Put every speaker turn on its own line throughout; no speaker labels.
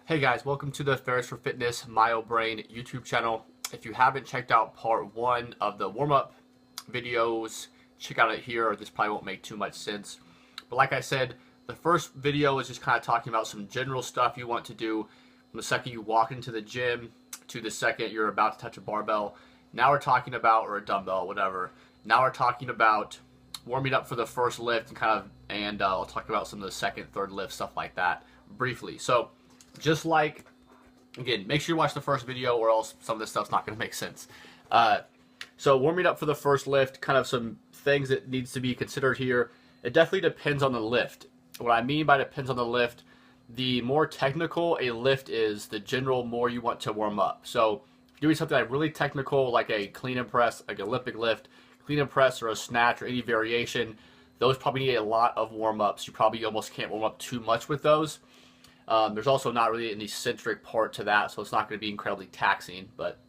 Hey guys, welcome to the Thirst for Fitness MyoBrain YouTube channel. If you haven't checked out part 1 of the warm-up videos, check out it here. This probably won't make too much sense. But like I said, the first video is just kind of talking about some general stuff you want to do from the second you walk into the gym to the second you're about to touch a barbell. Now we're talking about, or a dumbbell, whatever. Now we're talking about warming up for the first lift and I'll talk about some of the second, third lift, stuff like that briefly. So just like, again, make sure you watch the first video or else some of this stuff's not going to make sense. So warming up for the first lift, kind of some things that needs to be considered here. It definitely depends on the lift. What I mean by depends on the lift, the more technical a lift is, the general more you want to warm up. So if you're doing something like really technical, like a clean and press, like an Olympic lift, clean and press or a snatch or any variation, those probably need a lot of warm-ups. You probably almost can't warm up too much with those. There's also not really an eccentric part to that, so it's not going to be incredibly taxing. But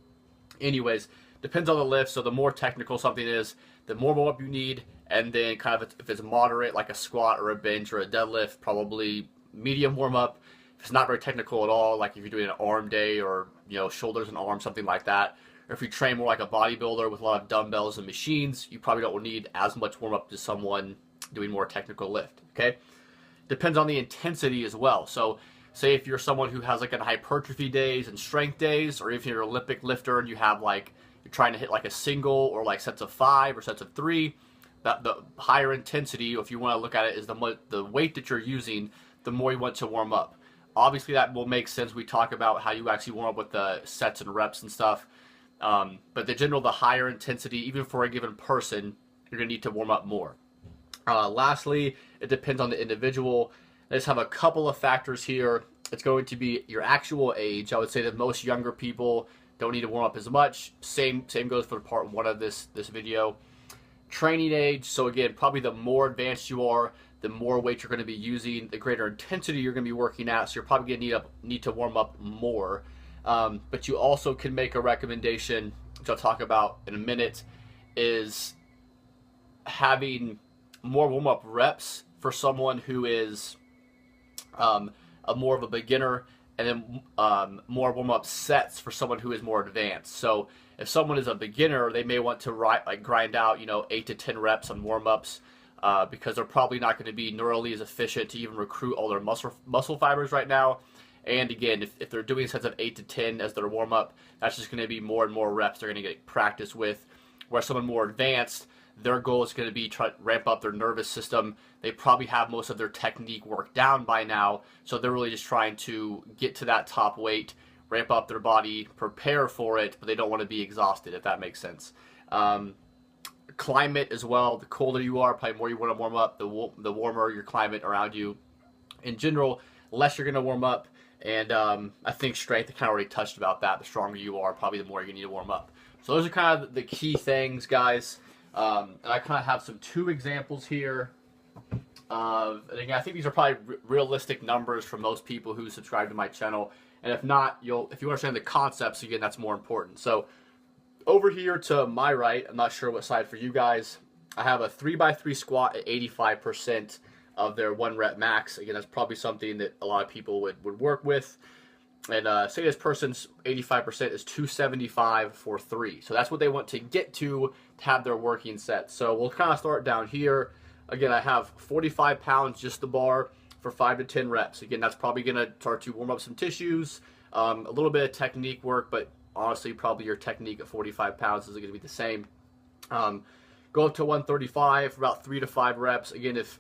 anyways, depends on the lift. So the more technical something is, the more warm-up you need. And then kind of if it's moderate, like a squat or a bench or a deadlift, probably medium warm-up. If it's not very technical at all, like if you're doing an arm day or shoulders and arms, something like that. Or if you train more like a bodybuilder with a lot of dumbbells and machines, you probably don't need as much warm-up as someone doing more technical lift, okay? Depends on the intensity as well. So say if you're someone who has like an hypertrophy days and strength days, or if you're an Olympic lifter and you have like, you're trying to hit like a single or like sets of 5 or sets of 3, that the higher intensity, if you want to look at it, is the weight that you're using, the more you want to warm up. Obviously that will make sense. We talk about how you actually warm up with the sets and reps and stuff. But the higher intensity, even for a given person, you're going to need to warm up more. Lastly, it depends on the individual. I just have a couple of factors here. It's going to be your actual age. I would say that most younger people don't need to warm up as much. Same goes for part 1 of this video. Training age. So again, probably the more advanced you are, the more weight you're going to be using, the greater intensity you're going to be working at. So you're probably going to need to warm up more. But you also can make a recommendation, which I'll talk about in a minute, is having more warm-up reps for someone who is more of a beginner, and then more warm-up sets for someone who is more advanced. So if someone is a beginner, they may want to grind out 8 to 10 reps on warm-ups because they're probably not going to be neurally as efficient to even recruit all their muscle fibers right now. And again, if they're doing sets of 8 to 10 as their warm-up, that's just going to be more and more reps they're going to get practice with. Where someone more advanced, their goal is going to be try to ramp up their nervous system. They probably have most of their technique worked down by now, so they're really just trying to get to that top weight, ramp up their body, prepare for it, but they don't want to be exhausted, if that makes sense. Climate as well. The colder you are, probably more you want to warm up, the warmer your climate around you. In general, less you're going to warm up. And I think strength, I kind of already touched about that. The stronger you are, probably the more you need to warm up. So those are kind of the key things, guys. And I kind of have 2 examples here. And again, I think these are probably realistic numbers for most people who subscribe to my channel. And if not, if you understand the concepts, again, that's more important. So over here to my right, I'm not sure what side for you guys, I have a 3x3 squat at 85% of their 1 rep max. Again, that's probably something that a lot of people would work with. And say this person's 85% is 275 for 3. So that's what they want to get to have their working set. So we'll kind of start down here. Again, I have 45 pounds, just the bar, for 5 to 10 reps. Again, that's probably going to start to warm up some tissues, a little bit of technique work, but honestly, probably your technique at 45 pounds is going to be the same. Go up to 135 for about 3 to 5 reps. Again, if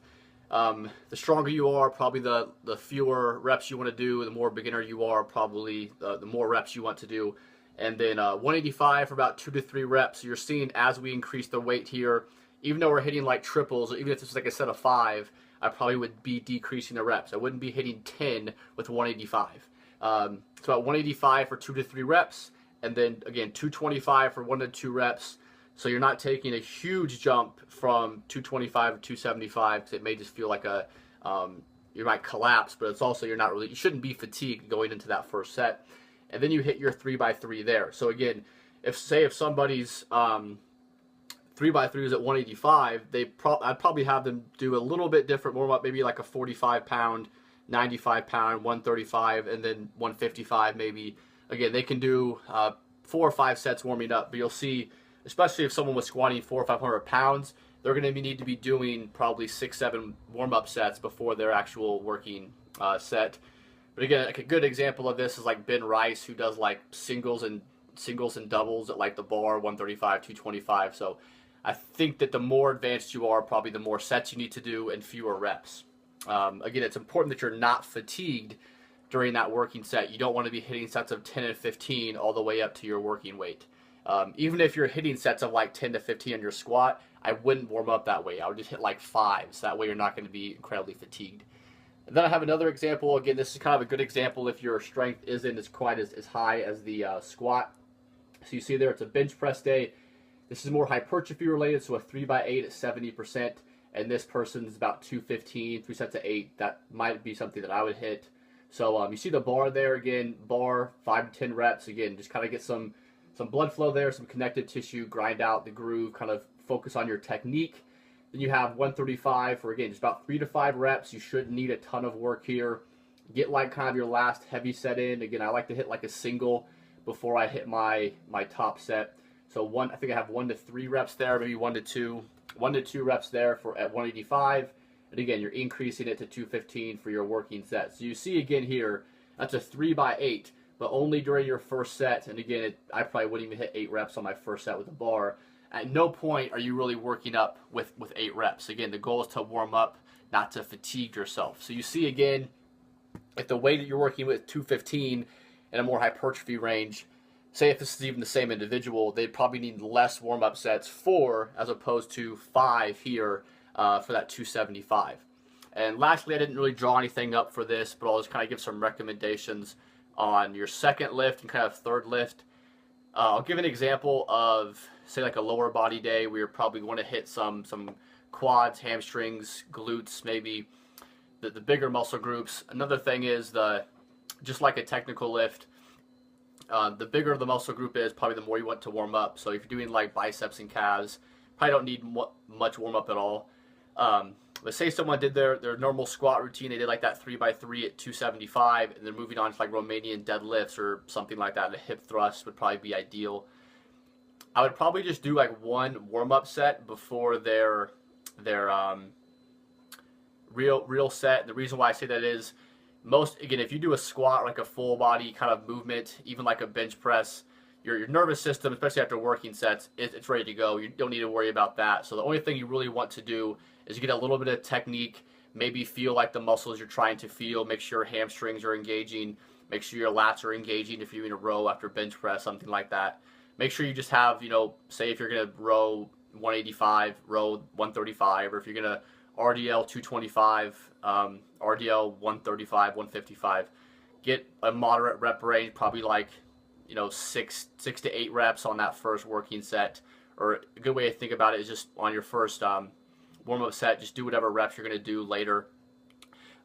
the stronger you are, probably the fewer reps you want to do. The more beginner you are, probably the more reps you want to do. And then 185 for about 2 to 3 reps. So you're seeing as we increase the weight here, even though we're hitting like triples, or even if it's like a set of 5, I probably would be decreasing the reps. I wouldn't be hitting 10 with 185. So about 185 for 2 to 3 reps. And then again, 225 for 1 to 2 reps. So you're not taking a huge jump from 225 to 275 because it may just feel like you might collapse, but it's also you shouldn't be fatigued going into that first set. And then you hit your 3x3 there. So again, if somebody's 3x3 is at 185, I'd probably have them do a little bit different warm up, maybe like a 45 pound 95 pound, 135, and then 155 maybe. Again, they can do 4 or 5 sets warming up, but you'll see, especially if someone was squatting 400 or 500 pounds, they're going to need to be doing probably 6-7 warm-up sets before their actual working set. But again, like a good example of this is like Ben Rice, who does like singles and doubles at like the bar, 135, 225. So I think that the more advanced you are, probably the more sets you need to do and fewer reps. Again, it's important that you're not fatigued during that working set. You don't want to be hitting sets of 10 and 15 all the way up to your working weight. Even if you're hitting sets of like 10 to 15 on your squat, I wouldn't warm up that way. I would just hit like 5s. That way you're not going to be incredibly fatigued. And then I have another example. Again, this is kind of a good example if your strength isn't as quite as high as the squat. So you see there, it's a bench press day. This is more hypertrophy related, so a 3x8 at 70%. And this person's about 215, 3 sets of 8. That might be something that I would hit. So you see the bar there again, bar 5 to 10 reps. Again, just kind of get some blood flow there, some connective tissue, grind out the groove, kind of focus on your technique. Then you have 135 for, again, just about 3 to 5 reps. You shouldn't need a ton of work here. Get like kind of your last heavy set in. Again, I like to hit like a single before I hit my top set. So I think I have 1 to 3 reps there, maybe 1 to 2 reps there at 185. And again, you're increasing it to 215 for your working set. So you see again here, that's a 3x8, but only during your first set. And again, I probably wouldn't even hit 8 reps on my first set with the bar. At no point are you really working up with 8 reps. Again, the goal is to warm up, not to fatigue yourself. So you see again, if the weight that you're working with 215 in a more hypertrophy range, say if this is even the same individual, they'd probably need less warm-up sets, 4 as opposed to 5 here for that 275. And lastly, I didn't really draw anything up for this, but I'll just kind of give some recommendations on your second lift and kind of third lift. I'll give an example of, say, like a lower body day where you're probably going to hit some quads, hamstrings, glutes, maybe the bigger muscle groups. Another thing is just like a technical lift, the bigger the muscle group is, probably the more you want to warm up. So if you're doing like biceps and calves, probably don't need much warm up at all. But say someone did their normal squat routine, they did like that 3x3 at 275, and then moving on to like Romanian deadlifts or something like that. A hip thrust would probably be ideal. I would probably just do like 1 warm-up set before their real set. The reason why I say that is, again, if you do a squat, like a full body kind of movement, even like a bench press, your nervous system, especially after working sets, it's ready to go. You don't need to worry about that. So the only thing you really want to do is get a little bit of technique, maybe feel like the muscles you're trying to feel, make sure your hamstrings are engaging, make sure your lats are engaging if you're doing a row after bench press, something like that. Make sure you just have, say if you're going to row 185, row 135, or if you're going to RDL 225, RDL 135, 155. Get a moderate rep range, probably like 6 to 8 reps on that first working set. Or a good way to think about it is just on your first warm-up set, just do whatever reps you're going to do later.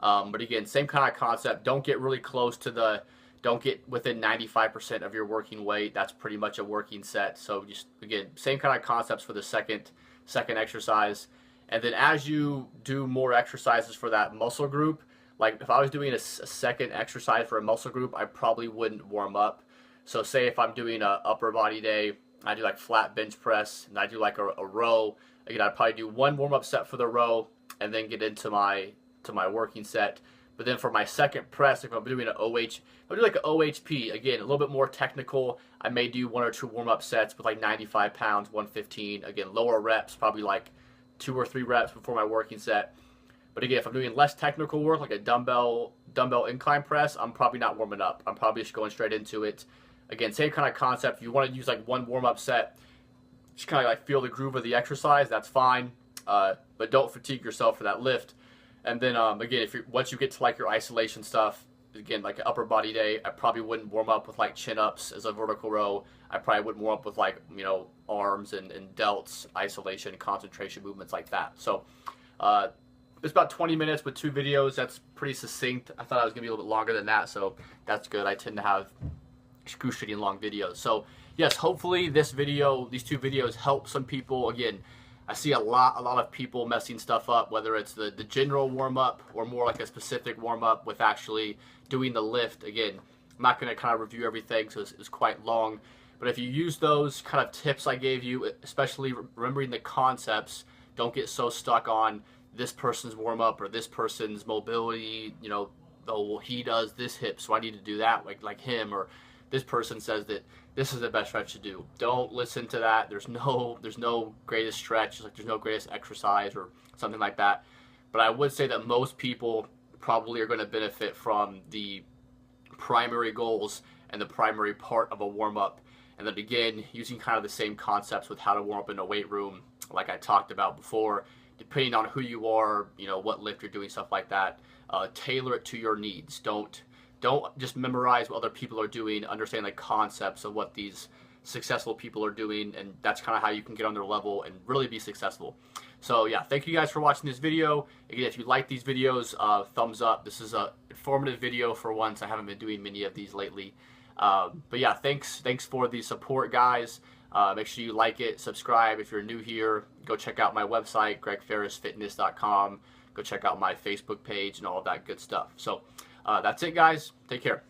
But again, same kind of concept. Don't get really close to don't get within 95% of your working weight. That's pretty much a working set. So just, again, same kind of concepts for the second exercise. And then as you do more exercises for that muscle group, like if I was doing a second exercise for a muscle group, I probably wouldn't warm up. So say if I'm doing a upper body day, I do like flat bench press, and I do like a row. Again, I'd probably do 1 warm-up set for the row, and then get into my working set. But then for my second press, if I'm doing if I do like an OHP, again, a little bit more technical, I may do 1 or 2 warm-up sets with like 95 pounds, 115. Again, lower reps, probably like 2 or 3 reps before my working set. But again, if I'm doing less technical work, like a dumbbell incline press, I'm probably not warming up. I'm probably just going straight into it. Again, same kind of concept. If you want to use like 1 warm-up set, just kind of like feel the groove of the exercise, that's fine. But don't fatigue yourself for that lift. And then again, once you get to like your isolation stuff, again, like an upper body day, I probably wouldn't warm up with like chin-ups as a vertical row. I probably wouldn't warm up with like, arms and delts, isolation, concentration movements like that. So it's about 20 minutes with 2 videos. That's pretty succinct. I thought I was going to be a little bit longer than that, so that's good. I tend to have excruciating long videos. So yes, hopefully these 2 videos help some people. Again, I see a lot of people messing stuff up, whether it's the general warm-up or more like a specific warm-up with actually doing the lift. Again, I'm not going to kind of review everything, so it's quite long. But if you use those kind of tips I gave you, especially remembering the concepts, don't get so stuck on this person's warm-up or this person's mobility, you know, oh, well, he does this hip, so I need to do that like him, or this person says that this is the best stretch to do. Don't listen to that. There's no greatest stretch, like there's no greatest exercise or something like that. But I would say that most people probably are going to benefit from the primary goals and the primary part of a warm-up. And then again, using kind of the same concepts with how to warm up in a weight room, like I talked about before, depending on who you are, you know, what lift you're doing, stuff like that. Tailor it to your needs. Don't just memorize what other people are doing. Understand the concepts of what these successful people are doing, and that's kind of how you can get on their level and really be successful. So yeah, thank you guys for watching this video. Again, if you like these videos, thumbs up. This is a informative video for once. I haven't been doing many of these lately. But yeah, thanks for the support, guys. Make sure you like it, subscribe. If you're new here, go check out my website, gregferrisfitness.com. Go check out my Facebook page and all of that good stuff. So that's it, guys. Take care.